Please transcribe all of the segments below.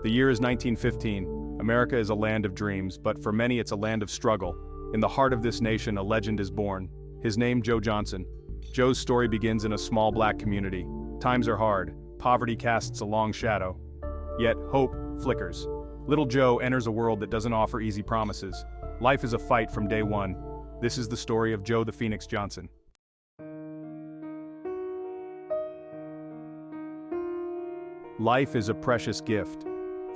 The year is 1915. America is a land of dreams, but for many it's a land of struggle. In the heart of this nation, a legend is born. His name, Joe Johnson. Joe's story begins in a small black community. Times are hard. Poverty casts a long shadow. Yet, hope flickers. Little Joe enters a world that doesn't offer easy promises. Life is a fight from day one. This is the story of Joe the Phoenix Johnson. Life is a precious gift.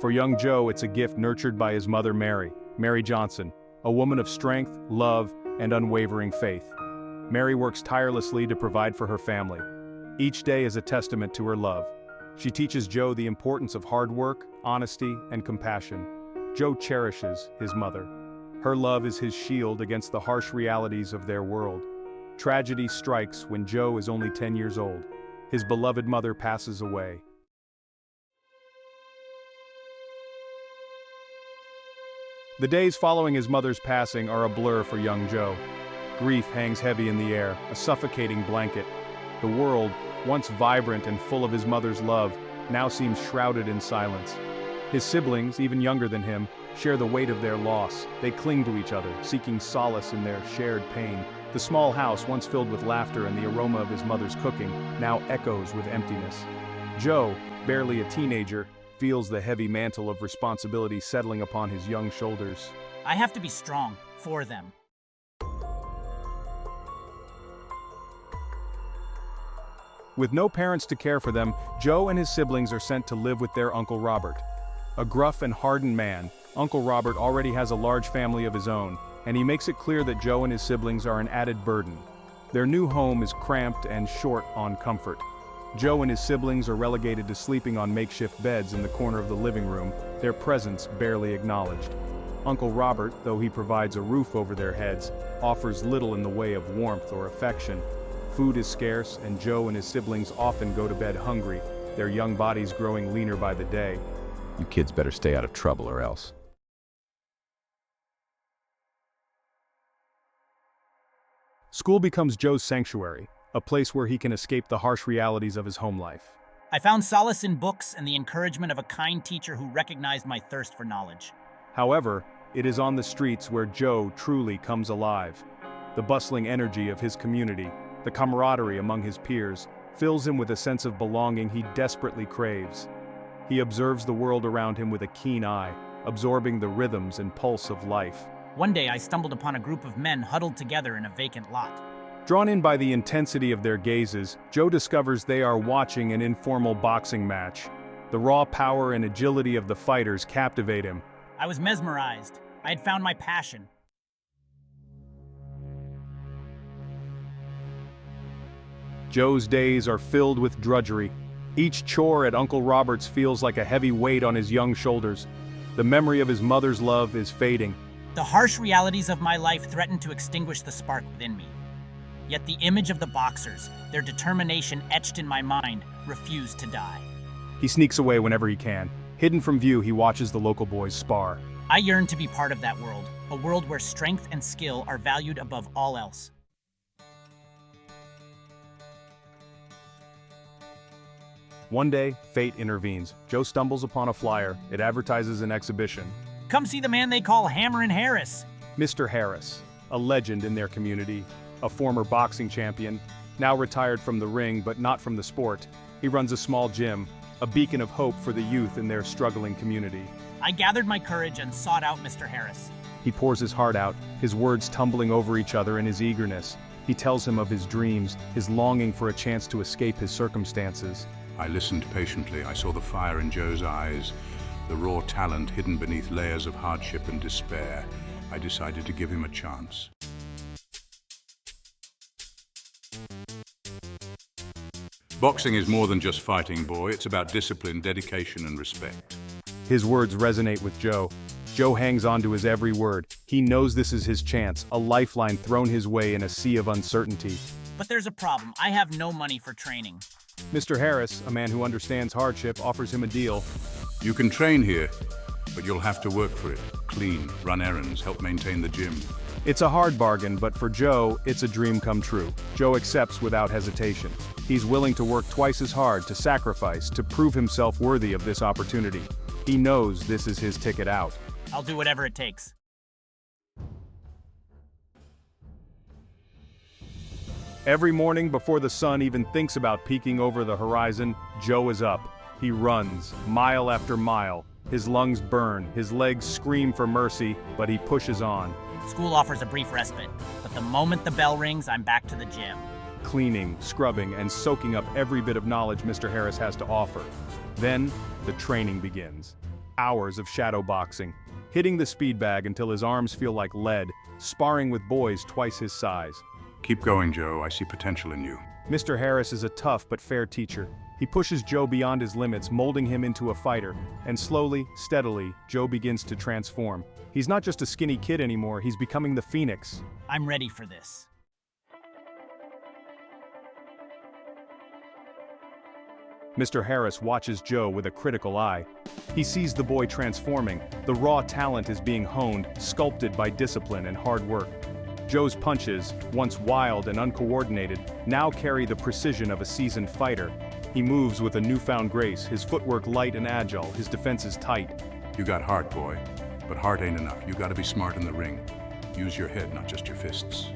For young Joe, it's a gift nurtured by his mother Mary Johnson, a woman of strength, love, and unwavering faith. Mary works tirelessly to provide for her family. Each day is a testament to her love. She teaches Joe the importance of hard work, honesty, and compassion. Joe cherishes his mother. Her love is his shield against the harsh realities of their world. Tragedy strikes when Joe is only 10 years old. His beloved mother passes away. The days following his mother's passing are a blur for young Joe. Grief hangs heavy in the air, a suffocating blanket. The world, once vibrant and full of his mother's love, now seems shrouded in silence. His siblings, even younger than him, share the weight of their loss. They cling to each other, seeking solace in their shared pain. The small house, once filled with laughter and the aroma of his mother's cooking, now echoes with emptiness. Joe, barely a teenager, feels the heavy mantle of responsibility settling upon his young shoulders. I have to be strong for them. With no parents to care for them, Joe and his siblings are sent to live with their Uncle Robert. A gruff and hardened man, Uncle Robert already has a large family of his own, and he makes it clear that Joe and his siblings are an added burden. Their new home is cramped and short on comfort. Joe and his siblings are relegated to sleeping on makeshift beds in the corner of the living room, their presence barely acknowledged. Uncle Robert, though he provides a roof over their heads, offers little in the way of warmth or affection. Food is scarce, and Joe and his siblings often go to bed hungry, their young bodies growing leaner by the day. You kids better stay out of trouble or else. School becomes Joe's sanctuary, a place where he can escape the harsh realities of his home life. I found solace in books and the encouragement of a kind teacher who recognized my thirst for knowledge. However, it is on the streets where Joe truly comes alive. The bustling energy of his community, the camaraderie among his peers, fills him with a sense of belonging he desperately craves. He observes the world around him with a keen eye, absorbing the rhythms and pulse of life. One day I stumbled upon a group of men huddled together in a vacant lot. Drawn in by the intensity of their gazes, Joe discovers they are watching an informal boxing match. The raw power and agility of the fighters captivate him. I was mesmerized. I had found my passion. Joe's days are filled with drudgery. Each chore at Uncle Robert's feels like a heavy weight on his young shoulders. The memory of his mother's love is fading. The harsh realities of my life threatened to extinguish the spark within me. Yet the image of the boxers, their determination etched in my mind, refused to die. He sneaks away whenever he can. Hidden from view, he watches the local boys spar. I yearn to be part of that world, a world where strength and skill are valued above all else. One day, fate intervenes. Joe stumbles upon a flyer. It advertises an exhibition. Come see the man they call Hammer and Harris. Mr. Harris, a legend in their community, a former boxing champion, now retired from the ring but not from the sport. He runs a small gym, a beacon of hope for the youth in their struggling community. I gathered my courage and sought out Mr. Harris. He pours his heart out, his words tumbling over each other in his eagerness. He tells him of his dreams, his longing for a chance to escape his circumstances. I listened patiently. I saw the fire in Joe's eyes, the raw talent hidden beneath layers of hardship and despair. I decided to give him a chance. Boxing is more than just fighting, boy. It's about discipline, dedication, and respect. His words resonate with Joe. Joe hangs on to his every word. He knows this is his chance, a lifeline thrown his way in a sea of uncertainty. But there's a problem. I have no money for training. Mr. Harris, a man who understands hardship, offers him a deal. You can train here, but you'll have to work for it. Clean, run errands, help maintain the gym. It's a hard bargain, but for Joe, it's a dream come true. Joe accepts without hesitation. He's willing to work twice as hard, to sacrifice, to prove himself worthy of this opportunity. He knows this is his ticket out. I'll do whatever it takes. Every morning before the sun even thinks about peeking over the horizon, Joe is up. He runs, mile after mile. His lungs burn, his legs scream for mercy, but he pushes on. School offers a brief respite, but the moment the bell rings, I'm back to the gym. Cleaning, scrubbing, and soaking up every bit of knowledge Mr. Harris has to offer. Then, the training begins. Hours of shadow boxing, hitting the speed bag until his arms feel like lead, sparring with boys twice his size. Keep going, Joe. I see potential in you. Mr. Harris is a tough but fair teacher. He pushes Joe beyond his limits, molding him into a fighter. And slowly, steadily, Joe begins to transform. He's not just a skinny kid anymore, he's becoming the Phoenix. I'm ready for this. Mr. Harris watches Joe with a critical eye. He sees the boy transforming. The raw talent is being honed, sculpted by discipline and hard work. Joe's punches, once wild and uncoordinated, now carry the precision of a seasoned fighter. He moves with a newfound grace, his footwork light and agile, his defenses tight. You got heart, boy. But heart ain't enough. You gotta be smart in the ring. Use your head, not just your fists.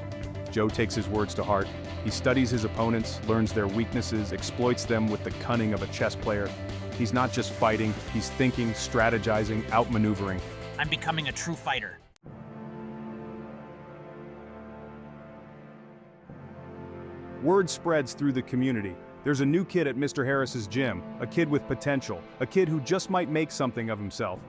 Joe takes his words to heart. He studies his opponents, learns their weaknesses, exploits them with the cunning of a chess player. He's not just fighting, he's thinking, strategizing, outmaneuvering. I'm becoming a true fighter. Word spreads through the community. There's a new kid at Mr. Harris's gym, a kid with potential, a kid who just might make something of himself.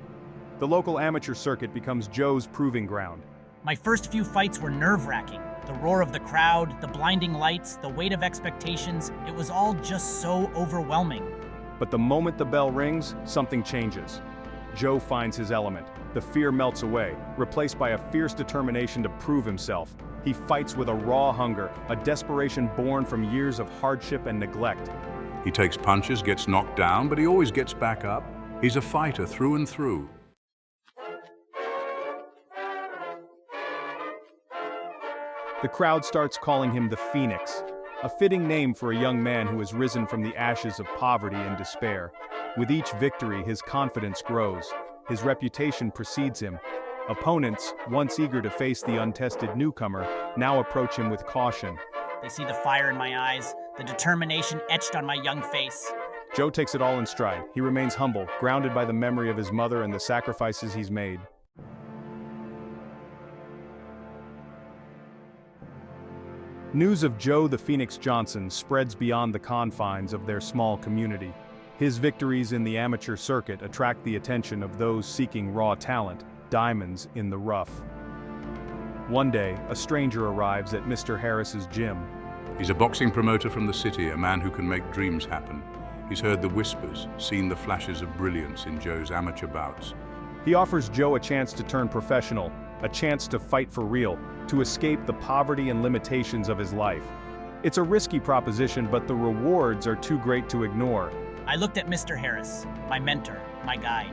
The local amateur circuit becomes Joe's proving ground. My first few fights were nerve-wracking. The roar of the crowd, the blinding lights, the weight of expectations, it was all just so overwhelming. But the moment the bell rings, something changes. Joe finds his element. The fear melts away, replaced by a fierce determination to prove himself. He fights with a raw hunger, a desperation born from years of hardship and neglect. He takes punches, gets knocked down, but he always gets back up. He's a fighter through and through. The crowd starts calling him the Phoenix, a fitting name for a young man who has risen from the ashes of poverty and despair. With each victory, his confidence grows. His reputation precedes him. Opponents, once eager to face the untested newcomer, now approach him with caution. They see the fire in my eyes, the determination etched on my young face. Joe takes it all in stride. He remains humble, grounded by the memory of his mother and the sacrifices he's made. News of Joe the Phoenix Johnson spreads beyond the confines of their small community. His victories in the amateur circuit attract the attention of those seeking raw talent, diamonds in the rough. One day, a stranger arrives at Mr. Harris's gym. He's a boxing promoter from the city, a man who can make dreams happen. He's heard the whispers, seen the flashes of brilliance in Joe's amateur bouts. He offers Joe a chance to turn professional, a chance to fight for real, to escape the poverty and limitations of his life. It's a risky proposition, but the rewards are too great to ignore. I looked at Mr. Harris, my mentor, my guide.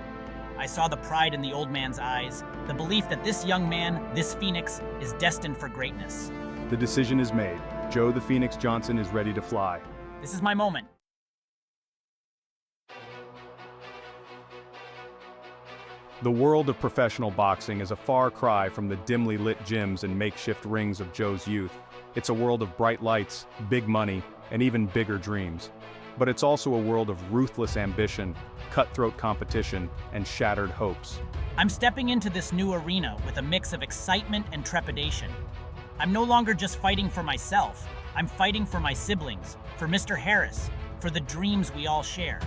I saw the pride in the old man's eyes, the belief that this young man, this Phoenix, is destined for greatness. The decision is made. Joe the Phoenix Johnson is ready to fly. This is my moment. The world of professional boxing is a far cry from the dimly lit gyms and makeshift rings of Joe's youth. It's a world of bright lights, big money, and even bigger dreams. But it's also a world of ruthless ambition, cutthroat competition, and shattered hopes. I'm stepping into this new arena with a mix of excitement and trepidation. I'm no longer just fighting for myself. I'm fighting for my siblings, for Mr. Harris, for the dreams we all share.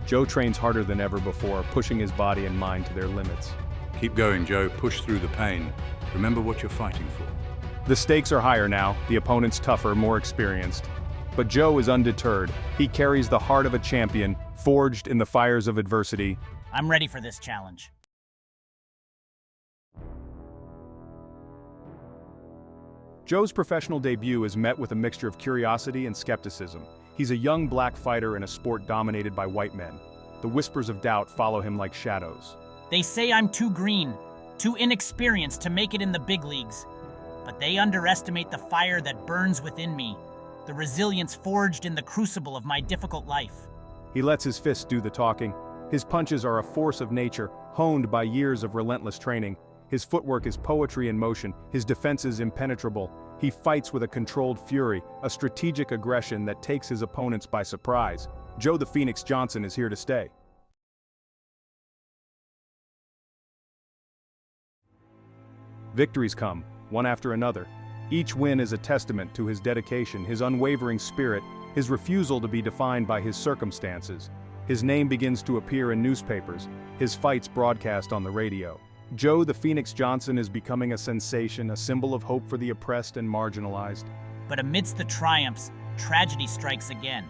Joe trains harder than ever before, pushing his body and mind to their limits. Keep going, Joe. Push through the pain. Remember what you're fighting for. The stakes are higher now, the opponent's tougher, more experienced. But Joe is undeterred. He carries the heart of a champion, forged in the fires of adversity. I'm ready for this challenge. Joe's professional debut is met with a mixture of curiosity and skepticism. He's a young black fighter in a sport dominated by white men. The whispers of doubt follow him like shadows. They say I'm too green, too inexperienced to make it in the big leagues. But they underestimate the fire that burns within me, the resilience forged in the crucible of my difficult life. He lets his fists do the talking. His punches are a force of nature, honed by years of relentless training. His footwork is poetry in motion, his defense is impenetrable. He fights with a controlled fury, a strategic aggression that takes his opponents by surprise. Joe the Phoenix Johnson is here to stay. Victories come, one after another. Each win is a testament to his dedication, his unwavering spirit, his refusal to be defined by his circumstances. His name begins to appear in newspapers, his fights broadcast on the radio. Joe the Phoenix Johnson is becoming a sensation, a symbol of hope for the oppressed and marginalized. But amidst the triumphs, tragedy strikes again.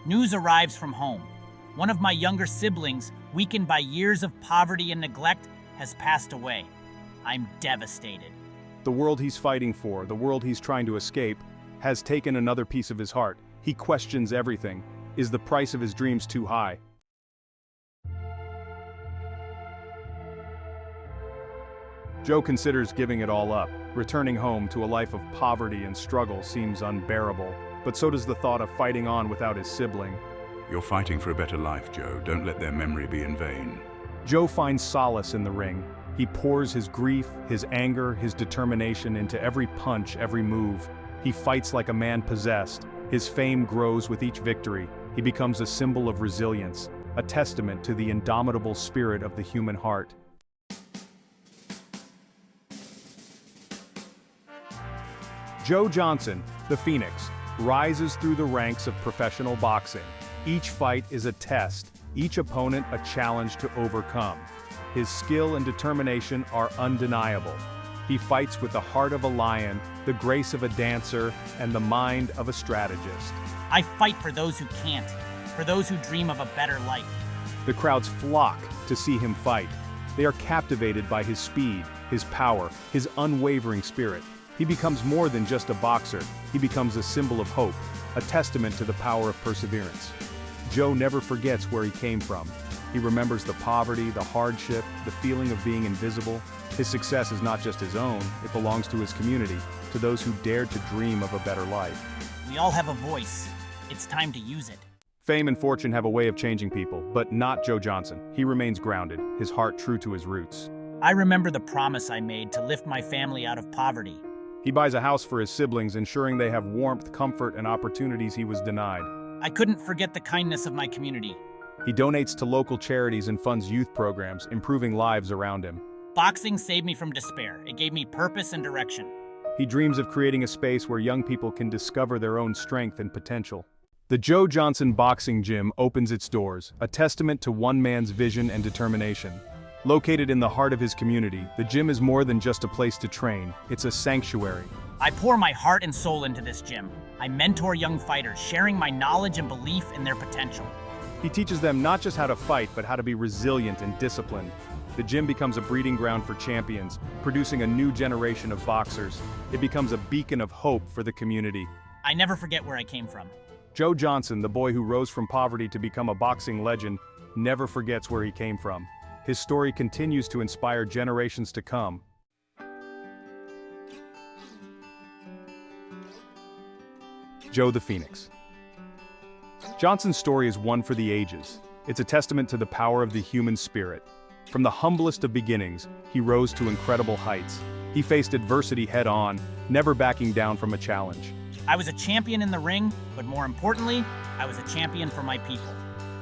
News arrives from home. One of my younger siblings, weakened by years of poverty and neglect, has passed away. I'm devastated. The world he's fighting for, the world he's trying to escape, has taken another piece of his heart. He questions everything. Is the price of his dreams too high? Joe considers giving it all up. Returning home to a life of poverty and struggle seems unbearable, but so does the thought of fighting on without his sibling. You're fighting for a better life, Joe. Don't let their memory be in vain. Joe finds solace in the ring. He pours his grief, his anger, his determination into every punch, every move. He fights like a man possessed. His fame grows with each victory. He becomes a symbol of resilience, a testament to the indomitable spirit of the human heart. Joe Johnson, the Phoenix, rises through the ranks of professional boxing. Each fight is a test, each opponent a challenge to overcome. His skill and determination are undeniable. He fights with the heart of a lion, the grace of a dancer, and the mind of a strategist. I fight for those who can't, for those who dream of a better life. The crowds flock to see him fight. They are captivated by his speed, his power, his unwavering spirit. He becomes more than just a boxer. He becomes a symbol of hope, a testament to the power of perseverance. Joe never forgets where he came from. He remembers the poverty, the hardship, the feeling of being invisible. His success is not just his own, it belongs to his community, to those who dared to dream of a better life. We all have a voice. It's time to use it. Fame and fortune have a way of changing people, but not Joe Johnson. He remains grounded, his heart true to his roots. I remember the promise I made to lift my family out of poverty. He buys a house for his siblings, ensuring they have warmth, comfort, and opportunities he was denied. I couldn't forget the kindness of my community. He donates to local charities and funds youth programs, improving lives around him. Boxing saved me from despair. It gave me purpose and direction. He dreams of creating a space where young people can discover their own strength and potential. The Joe Johnson Boxing Gym opens its doors, a testament to one man's vision and determination. Located in the heart of his community, the gym is more than just a place to train, it's a sanctuary. I pour my heart and soul into this gym. I mentor young fighters, sharing my knowledge and belief in their potential. He teaches them not just how to fight, but how to be resilient and disciplined. The gym becomes a breeding ground for champions, producing a new generation of boxers. It becomes a beacon of hope for the community. I never forget where I came from. Joe Johnson, the boy who rose from poverty to become a boxing legend, never forgets where he came from. His story continues to inspire generations to come. Joe the Phoenix. Johnson's story is one for the ages. It's a testament to the power of the human spirit. From the humblest of beginnings, he rose to incredible heights. He faced adversity head-on, never backing down from a challenge. I was a champion in the ring, but more importantly, I was a champion for my people.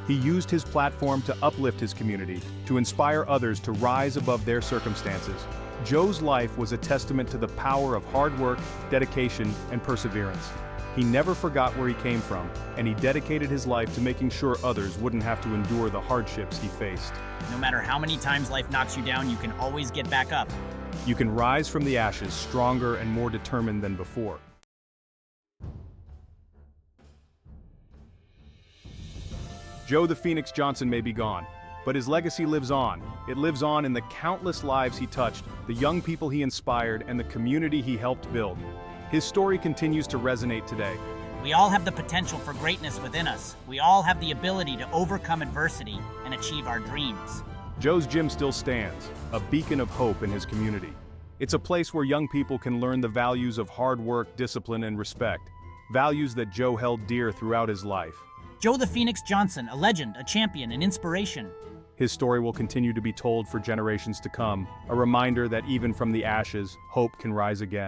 He used his platform to uplift his community, to inspire others to rise above their circumstances. Joe's life was a testament to the power of hard work, dedication, and perseverance. He never forgot where he came from, and he dedicated his life to making sure others wouldn't have to endure the hardships he faced. No matter how many times life knocks you down, you can always get back up. You can rise from the ashes stronger and more determined than before. Joe the Phoenix Johnson may be gone, but his legacy lives on. It lives on in the countless lives he touched, the young people he inspired, and the community he helped build. His story continues to resonate today. We all have the potential for greatness within us. We all have the ability to overcome adversity and achieve our dreams. Joe's gym still stands, a beacon of hope in his community. It's a place where young people can learn the values of hard work, discipline, and respect, values that Joe held dear throughout his life. Joe the Phoenix Johnson, a legend, a champion, an inspiration. His story will continue to be told for generations to come, a reminder that even from the ashes, hope can rise again.